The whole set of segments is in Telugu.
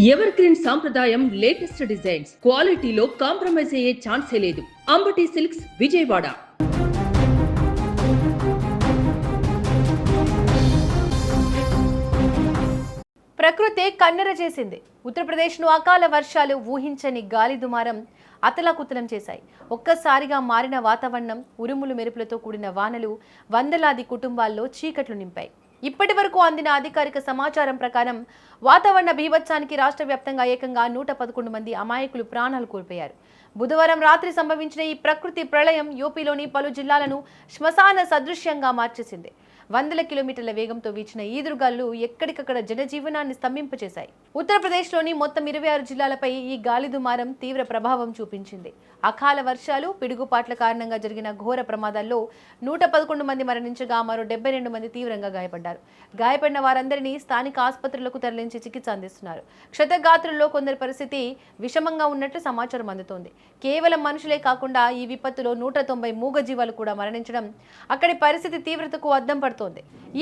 ఎవర్ గ్రీన్ సాంప్రదాయం లేటెస్ట్ డిజైన్స్ క్వాలిటీలో కాంప్రమైజ్ అయ్యే ఛాన్సే లేదు. అంబటి సిల్క్స్ విజయవాడ. ప్రకృతి కన్నెర చేసింది. ఉత్తరప్రదేశ్ను అకాల వర్షాలు, ఊహించని గాలి దుమారం అతలాకుతలం చేశాయి. ఒక్కసారిగా మారిన వాతావరణం, ఉరుములు మెరుపులతో కూడిన వానలు వందలాది కుటుంబాల్లో చీకట్లు నింపాయి. ఇప్పటి వరకు అందిన అధికారిక సమాచారం ప్రకారం వాతావరణ బీభత్సానికి రాష్ట్ర వ్యాప్తంగా ఏకంగా 111 మంది అమాయకులు ప్రాణాలు కోల్పోయారు. బుధవారం రాత్రి సంభవించిన ఈ ప్రకృతి ప్రళయం యూపీలోని పలు జిల్లాలను శ్మశాన సదృశ్యంగా మార్చేసింది. వందల కిలోమీటర్ల వేగంతో వీచిన ఈదురుగాలు ఎక్కడికక్కడ జనజీవనాన్ని స్తంభింపచేశాయి. ఉత్తరప్రదేశ్లోని మొత్తం 26 జిల్లాలపై ఈ గాలి దుమారం తీవ్ర ప్రభావం చూపించింది. అకాల వర్షాలు, పిడుగుపాట్ల కారణంగా జరిగిన ఘోర ప్రమాదాల్లో 111 మంది మరణించగా మరో 72 మంది తీవ్రంగా గాయపడ్డారు. గాయపడిన వారందరినీ స్థానిక ఆసుపత్రులకు తరలించి చికిత్స అందిస్తున్నారు. క్షతగాత్రుల్లో కొందరి పరిస్థితి విషమంగా ఉన్నట్లు సమాచారం అందుతోంది. కేవలం మనుషులే కాకుండా ఈ విపత్తులో 190 మూగజీవాలు కూడా మరణించడం అక్కడి పరిస్థితి తీవ్రతకు అద్దం పడుతోంది.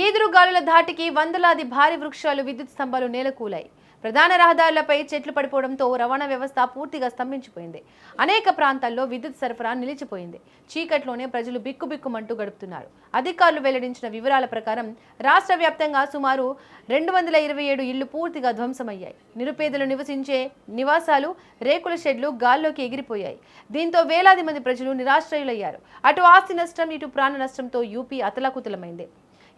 ఈదురు గాలుల ధాటికి వందలాది భారీ వృక్షాలు, విద్యుత్ స్తంభాలు నేలకూలాయి. ప్రధాన రహదారులపై చెట్లు పడిపోవడంతో రవాణా వ్యవస్థ పూర్తిగా స్తంభించిపోయింది. అనేక ప్రాంతాల్లో విద్యుత్ సరఫరా నిలిచిపోయింది. చీకట్లోనే ప్రజలు బిక్కుబిక్కుమంటూ గడుపుతున్నారు. అధికారులు వెల్లడించిన వివరాల ప్రకారం రాష్ట్ర వ్యాప్తంగా సుమారు 227 ఇళ్లు పూర్తిగా ధ్వంసమయ్యాయి. నిరుపేదలు నివసించే నివాసాలు, రేకుల షెడ్లు గాల్లోకి ఎగిరిపోయాయి. దీంతో వేలాది మంది ప్రజలు నిరాశ్రయులయ్యారు. అటు ఆస్తి నష్టం, ఇటు ప్రాణ నష్టంతో యూపీ అతలాకుతలమైంది.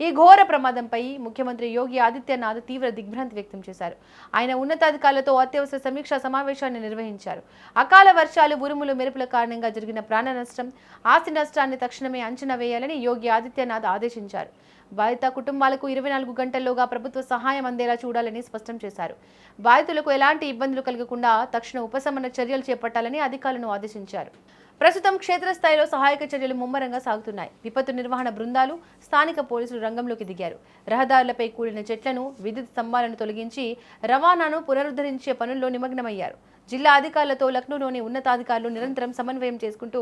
ఈ ఘోర ప్రమాదంపై ముఖ్యమంత్రి యోగి ఆదిత్యనాథ్ తీవ్ర దిగ్భ్రాంతి వ్యక్తం చేశారు. ఆయన ఉన్నతాధికారులతో అత్యవసర సమీక్షా సమావేశాన్ని నిర్వహించారు. అకాల వర్షాలు, ఉరుములు మెరుపుల కారణంగా జరిగిన ప్రాణ నష్టం, ఆస్తి నష్టాన్ని తక్షణమే అంచనా వేయాలని యోగి ఆదిత్యనాథ్ ఆదేశించారు. బాధిత కుటుంబాలకు 24 గంటల్లోగా ప్రభుత్వ సహాయం అందేలా చూడాలని స్పష్టం చేశారు. బాధితులకు ఎలాంటి ఇబ్బందులు కలగకుండా తక్షణ ఉపశమన చర్యలు చేపట్టాలని అధికారులను ఆదేశించారు. ప్రస్తుతం క్షేత్రస్థాయిలో సహాయక చర్యలు ముమ్మరంగా సాగుతున్నాయి. విపత్తు నిర్వహణ బృందాలు, స్థానిక పోలీసులు రంగంలోకి దిగారు. రహదారులపై కూలిన చెట్లను, విద్యుత్ స్తంభాలను తొలగించి రవాణాను పునరుద్ధరించే పనుల్లో నిమగ్నమయ్యారు. జిల్లా అధికారులతో లక్నోలోని ఉన్నతాధికారులు నిరంతరం సమన్వయం చేసుకుంటూ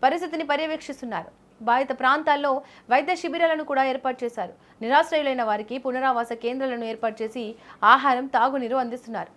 పరిస్థితిని పర్యవేక్షిస్తున్నారు. బాధిత ప్రాంతాల్లో వైద్య శిబిరాలను కూడా ఏర్పాటు చేశారు. నిరాశ్రయులైన వారికి పునరావాస కేంద్రాలను ఏర్పాటు చేసి ఆహారం, తాగునీరు అందిస్తున్నారు.